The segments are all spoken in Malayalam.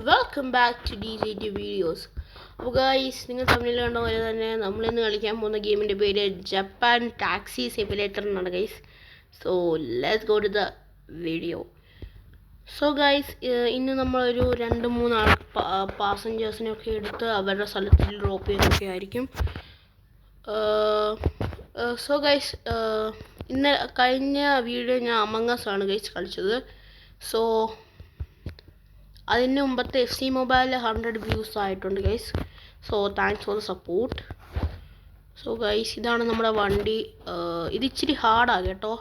Welcome back to DJT videos. അപ്പോൾ ഗൈസ്, നിങ്ങൾ തമ്മിൽ കണ്ട പോലെ തന്നെ നമ്മളിന്ന് കളിക്കാൻ പോകുന്ന ഗെയിമിൻ്റെ പേര് ജപ്പാൻ ടാക്സി സിമുലേറ്റർ എന്നാണ് guys. So let's go to the video. So guys, ഇന്ന് നമ്മളൊരു 2-3 ആൾ പാസഞ്ചേഴ്സിനൊക്കെ എടുത്ത് അവരുടെ സ്ഥലത്തിൽ ഡ്രോപ്പ് ചെയ്യുന്നൊക്കെ ആയിരിക്കും. സോ ഗൈസ്, കഴിഞ്ഞ വീഡിയോ ഞാൻ അമംഗ് അസ് ആണ് ഗൈസ് കളിച്ചത്. സോ അതിന് മുമ്പത്തെ FC മൊബൈൽ 100 വ്യൂസ് ആയിട്ടുണ്ട് guys. So thanks for the support. So guys, ഇതാണ് നമ്മുടെ വണ്ടി. ഇത് ഇച്ചിരി ഹാർഡാണ് കേട്ടോ.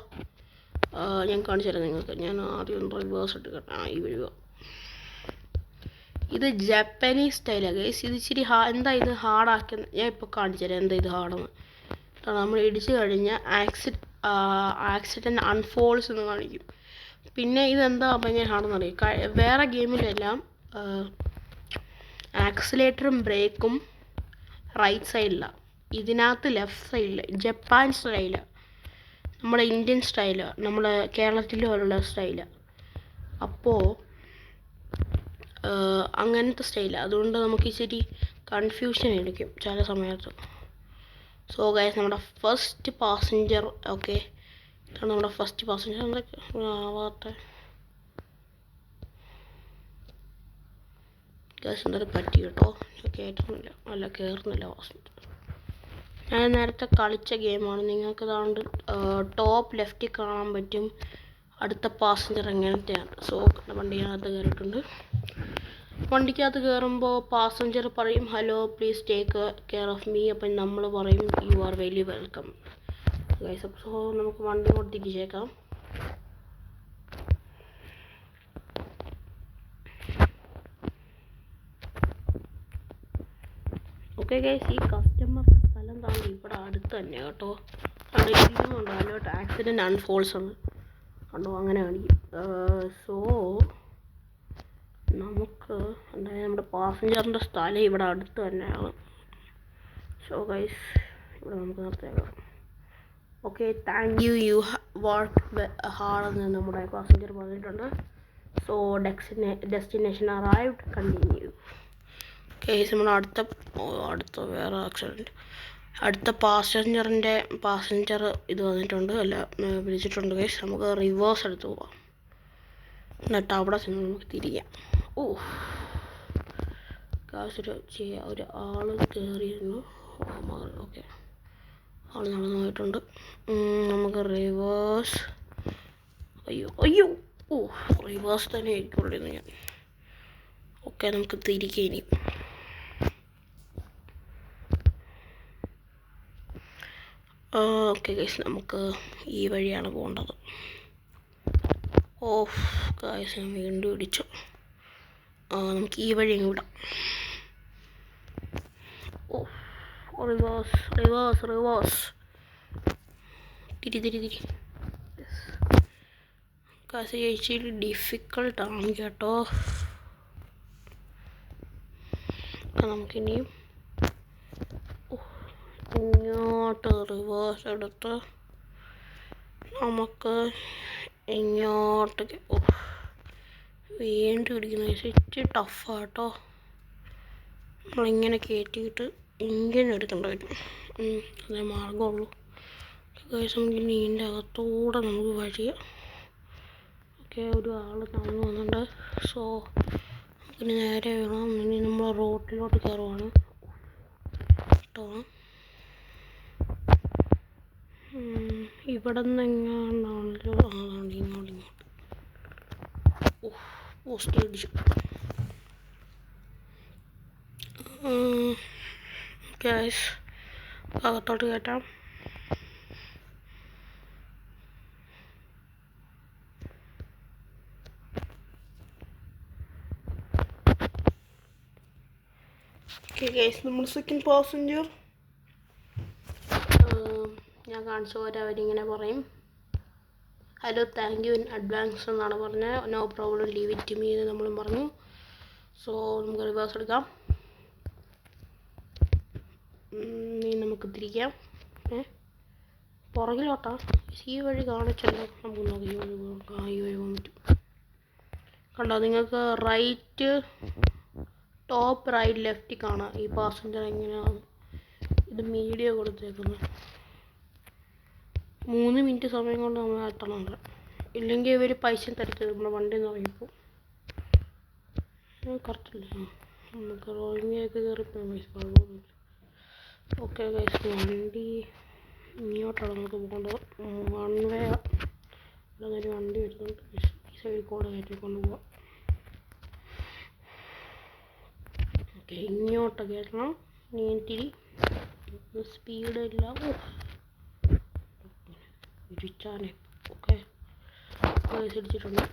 ഞാൻ കാണിച്ചു തരാം നിങ്ങൾക്ക്. ഞാൻ ആദ്യം റിവേഴ്സ് എടുക്കട്ടെ. ഈ വീഡിയോ ഇത് ജപ്പാനീസ് സ്റ്റൈലാണ് ഗൈസ്. ഇത് ഇച്ചിരി എന്താ ഇത് ഹാർഡാക്കുന്നത് ഞാൻ ഇപ്പോൾ കാണിച്ചു തരാം. എന്താ ഇത് ഹാർഡെന്ന്. നമ്മൾ ഇടിച്ചു കഴിഞ്ഞാൽ ആക്സിഡൻറ്റ് അൺഫോൾസ് എന്ന് കാണിക്കും. പിന്നെ ഇതെന്താ ഭയങ്കര ഹാർഡെന്ന് അറിയാം. വേറെ ഗെയിമിലെല്ലാം ആക്സിലേറ്ററും ബ്രേക്കും റൈറ്റ് സൈഡിലാണ്, ഇതിനകത്ത് ലെഫ്റ്റ് സൈഡിൽ. ജപ്പാൻ സ്റ്റൈലാണ്, നമ്മുടെ ഇന്ത്യൻ സ്റ്റൈലാണ്, നമ്മുടെ കേരളത്തിലുള്ള സ്റ്റൈലാണ്. അപ്പോൾ അങ്ങനത്തെ സ്റ്റൈലാണ്. അതുകൊണ്ട് നമുക്ക് ഇച്ചിരി കൺഫ്യൂഷൻ എടുക്കും ചില സമയത്ത്. സോ ഗൈസ്, നമ്മുടെ ഫസ്റ്റ് പാസഞ്ചർ. ഓക്കെ, ഇതാണ് നമ്മുടെ ഫസ്റ്റ് പാസഞ്ചർ. എന്തൊക്കെ ആവാത്ത ഗ്യാസ് എന്തായാലും പറ്റി കേട്ടോ. കയറ്റുന്നില്ല, അല്ല കയറുന്നില്ല പാസഞ്ചർ. ഞാൻ നേരത്തെ കളിച്ച ഗെയിമാണ്. നിങ്ങൾക്ക് ഇതാണ്ട് ടോപ്പ് ലെഫ്റ്റിൽ കാണാൻ പറ്റും അടുത്ത പാസഞ്ചർ എങ്ങനത്തെയാണ്. സോ വണ്ടിക്കകത്ത് കയറിയിട്ടുണ്ട്. വണ്ടിക്കകത്ത് കയറുമ്പോൾ പാസഞ്ചർ പറയും hello please take care of me. അപ്പം നമ്മൾ പറയും you are very welcome guys. So നമുക്ക് വണ്ടി കൊണ്ട് തിരിച്ചേക്കാം. ഓക്കെ ഗൈസ്, ഈ കസ്റ്റമറുടെ സ്ഥലം താണ്ടി ഇവിടെ അടുത്ത് തന്നെ കേട്ടോ. അവിടെ ഇരിക്കുന്നുണ്ടോ അല്ലോട്ട് ആക്സിഡൻറ്റ് അൺഫോൾസ് ആണ് കണ്ടോ, അങ്ങനെ കാണിക്കും. സോ നമുക്ക് എന്തായാലും നമ്മുടെ പാസഞ്ചറിൻ്റെ സ്ഥലം ഇവിടെ അടുത്ത് തന്നെയാണ്. സോ ഗൈസ്, ഇവിടെ നമുക്ക് നിർത്തിയേക്കാം. Okay, thank you, you work hard നമ്മുടെ പാസഞ്ചർ പറഞ്ഞിട്ടുണ്ട്. So destination arrived, continue. Case നമ്മൾ അടുത്ത വേറെ ആക്സിഡൻറ്റ്. അടുത്ത പാസഞ്ചർ ഇത് വന്നിട്ടുണ്ട്, അല്ല വിളിച്ചിട്ടുണ്ട് കേസ്. നമുക്ക് റിവേഴ്സ് എടുത്ത് പോവാം, എന്നിട്ട് അവിടെ ചെന്ന് നമുക്ക് തിരിയാം. ഓ കാശ് ഒരു ആൾ കയറിയിരുന്നു. ഓക്കെ, ആൾ നടന്നു പോയിട്ടുണ്ട്. നമുക്ക് റിവേഴ്സ്. അയ്യോ ഓ റിവേഴ്സ് തന്നെ ആയിരിക്കുള്ളൂ ഞാൻ. ഓക്കെ, നമുക്ക് തിരികെ ഇനി. ഓക്കെ ഗൈസ്, നമുക്ക് ഈ വഴിയാണ് പോകേണ്ടത്. ഓഫ് ഗൈസ്, ഞാൻ വീണ്ടും ഇടിച്ചു. നമുക്ക് ഈ വഴി അങ്ങ് വിടാം. ഓ റിവേഴ്സ് തിരി ഗൈസ്, ഇച്ചിരി ഡിഫിക്കൾട്ടാണ് കേട്ടോ. നമുക്കിനിയും ഇങ്ങോട്ട് റിവേഴ്സ് എടുത്ത് നമുക്ക് ഇങ്ങോട്ടേക്ക് വീണ്ടും ഇടിക്കുന്ന ഇച്ചിരി ടഫാട്ടോ. നമ്മളിങ്ങനെ കയറ്റിയിട്ട് ഇങ്ങനെ എടുക്കേണ്ടി വരും. അതേ മാർഗമുള്ളൂ ഗൈസ്. നമുക്ക് ഇതിൻ്റെ അകത്തൂടെ നമുക്ക് വഴിയാം. ഓക്കെ, ഒരു ആൾ നടന്നു വന്നിട്ടുണ്ട്. സോ നമുക്കിനി നേരെ വേണം. ഇനി നമ്മൾ റോട്ടിലോട്ട് കയറുവാണ് കേട്ടോ. ഇവിടെ നിന്ന് എങ്ങാണ്ടാണല്ലോ. ഇങ്ങോട്ട് പോസ്റ്റ് അടിച്ചു. ഗ്യാസ് അകത്തോട്ട് കയറ്റാം. ഓക്കെ ഗ്യാസ്, നമ്മൾ സെക്കൻഡ് പാസഞ്ചർ. ഞാൻ കാണിച്ച പോലെ അവരിങ്ങനെ പറയും hello thank you in advance എന്നാണ് പറഞ്ഞത്. No problem, leave it to me എന്ന് നമ്മളും പറഞ്ഞു. സോ നമുക്ക് റിവേഴ്സ് എടുക്കാം. നമുക്ക് തിരിക്കാം. പുറകിലോട്ടാ ഈ വഴി കാണിച്ചല്ലോ. നമുക്ക് നോക്കാം ഈ വഴി പോകാം. ഈ വഴി പോകാൻ പറ്റും കണ്ടോ. നിങ്ങൾക്ക് റൈറ്റ് ടോപ്പ് റൈറ്റ് ലെഫ്റ്റ് കാണാം ഈ പാസഞ്ചർ എങ്ങനെയാണ്. ഇത് മീഡിയ കൊടുത്തേക്കുന്നത്. 3 മിനിറ്റ് സമയം കൊണ്ട് നമ്മൾ എത്തണമല്ലോ, ഇല്ലെങ്കിൽ ഇവർ പൈസ തരത്തില്ല നമ്മുടെ വണ്ടി എന്ന് പറയുമ്പോൾ. കറക്റ്റല്ലേ, നമുക്ക് റോയിങ്ങൊക്കെ കയറിപ്പോയി പൈസ കുഴപ്പമൊന്നുമില്ല. ഓക്കെ ഗൈസ്, വണ്ടി ഇങ്ങോട്ടാണ് നമുക്ക് പോകേണ്ടത്. 1 വേ ഇവിടെ ഒരു വണ്ടി വരുന്നുണ്ട്. ഈ സൈഡിൽ കൂടെ കയറ്റി കൊണ്ടുപോകാം. ഓക്കെ, ഇങ്ങോട്ട് കയറ്റണം. നീന്തിരി സ്പീഡില്ല, ഇരിച്ചാനെ. ഓക്കെ ഇടിച്ചിട്ടുണ്ട്.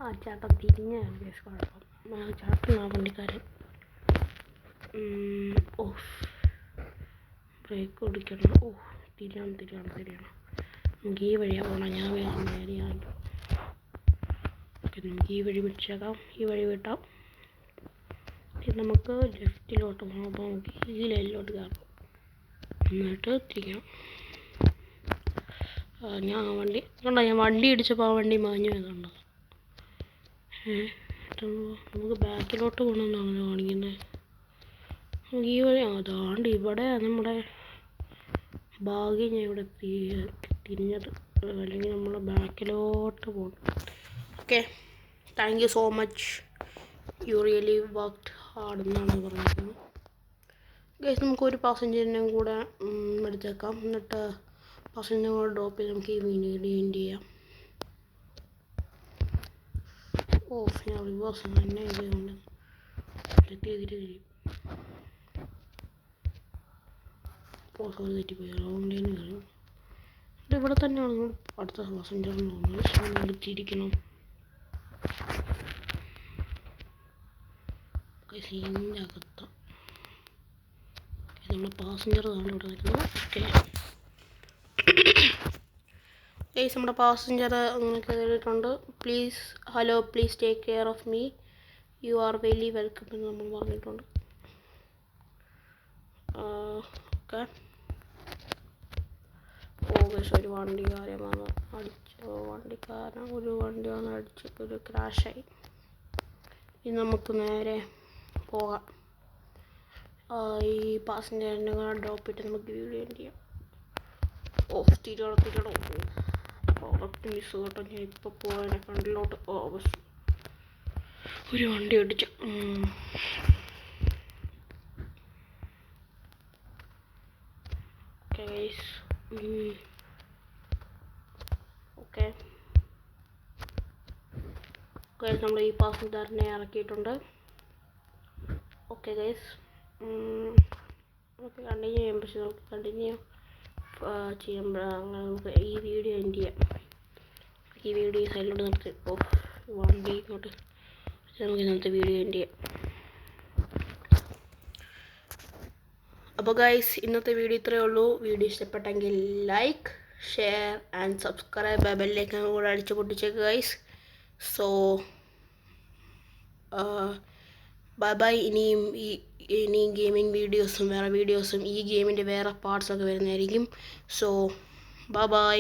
ആ ചേട്ടൻ തിരിഞ്ഞാണ് കേസ് കുഴപ്പം. ചേട്ടൻ ആ വണ്ടിക്കാരൻ. ഓ ബ്രേക്ക് ഓടിക്കണം. ഓ തിരിയണം. നമുക്ക് ഈ വഴിയാണ് പോകണം. ഞാൻ നേരെയാണ്. ഓക്കെ, നമുക്ക് ഈ വഴി വിട്ടേക്കാം. ഈ വഴി വിട്ടാം. ഇത് നമുക്ക് ലെഫ്റ്റിലോട്ട് പോകണം. അപ്പോൾ നമുക്ക് ഈ ലൈനിലോട്ട് കയറാം. എന്നിട്ട് തിരിക്കണം. ഞാൻ വണ്ടി ഇടിച്ചപ്പോൾ ആ വണ്ടി മാഞ്ഞു വരുന്നുണ്ട്. നമുക്ക് ബാക്കിലോട്ട് പോകണമെന്നാണ് കാണിക്കുന്നത്. ഈ വഴി അതാണ്ട് ഇവിടെ നമ്മുടെ ഭാഗ്യം ഞാൻ ഇവിടെ തിരിഞ്ഞത്, അല്ലെങ്കിൽ നമ്മൾ ബാക്കിലോട്ട് പോകണം. Okay, thank you so much, you really worked hard എന്നാണ് പറഞ്ഞിരിക്കുന്നത്. ഗൈസ്, നമുക്കൊരു പാസഞ്ചറിനെ കൂടെ എടുത്തേക്കാം. എന്നിട്ട് പാസഞ്ചറിനെ കൂടെ ഡ്രോപ്പ് ചെയ്ത് നമുക്ക് ഈ വീഡിയോ എൻഡ് ചെയ്യാം. ഞാൻ റിവേഴ്സ് തന്നെ ഇതുകൊണ്ട് തിരി തെറ്റിപ്പോയി. റൗണ്ടിന് കയറി. ഇവിടെ തന്നെയാണ് നമ്മൾ അടുത്ത പാസഞ്ചറിന് തോന്നുന്നത്. എടുത്തിരിക്കണം. സീനിൻ്റെ അകത്ത് നമ്മുടെ പാസഞ്ചർ ആണ് ഇവിടെ വരുന്നത്. ഓക്കെ ഗൈസ്, നമ്മുടെ പാസഞ്ചർ അങ്ങനെ കയറിയിട്ടുണ്ട്. Please take care of me, you are very welcome എന്ന് നമ്മൾ പറഞ്ഞിട്ടുണ്ട്. ഓക്കെ, ഒരു വണ്ടിക്കാരൻ വന്ന് അടിച്ച് ഒരു ക്രാഷായി. ഇനി നമുക്ക് നേരെ പോകാം. ഈ പാസഞ്ചറിനെ ഡ്രോപ്പ് ഇട്ട് നമുക്ക് വീഡിയോ എൻഡ് ചെയ്യാം. തിരിയണം. പ്രോഡക്റ്റ് മിസ് കേട്ടോ. ഞാൻ ഇപ്പോൾ പോകാനെ ഫ്രണ്ടിലോട്ട് ഒരു വണ്ടി അടിച്ചു. ഓക്കെ നമ്മൾ ഈ പാസഞ്ചറിനെ ഇറക്കിയിട്ടുണ്ട്. ഓക്കെ ഗൈസ്, നമുക്ക് കണ്ടിന്യൂ ചെയ്യാം. പക്ഷെ നമുക്ക് കണ്ടിന്യൂ ചെയ്യുമ്പോൾ അങ്ങനെ നമുക്ക് ഈ വീഡിയോ എൻഡ് ചെയ്യാം. ഈ വീഡിയോ സൈഡിലോട്ട് നിർത്തി വണ്ടി ഇങ്ങോട്ട് നമുക്ക് ഇന്നത്തെ വീഡിയോ എൻഡ് ചെയ്യാം. അപ്പോൾ ഗൈസ്, ഇന്നത്തെ വീഡിയോ ഇത്രയേ ഉള്ളൂ. വീഡിയോ ഇഷ്ടപ്പെട്ടെങ്കിൽ ലൈക്ക്, ഷെയർ ആൻഡ് സബ്സ്ക്രൈബ്, ബെല്ലേക്കാണ് കൂടെ അടിച്ചു പൊട്ടിച്ചേക്ക് ഗൈസ്. So bye. ഇനിയും ഗെയിമിംഗ് വീഡിയോസും വേറെ വീഡിയോസും ഈ ഗെയിമിൻ്റെ വേറെ പാർട്സൊക്കെ വരുന്നതായിരിക്കും. So by.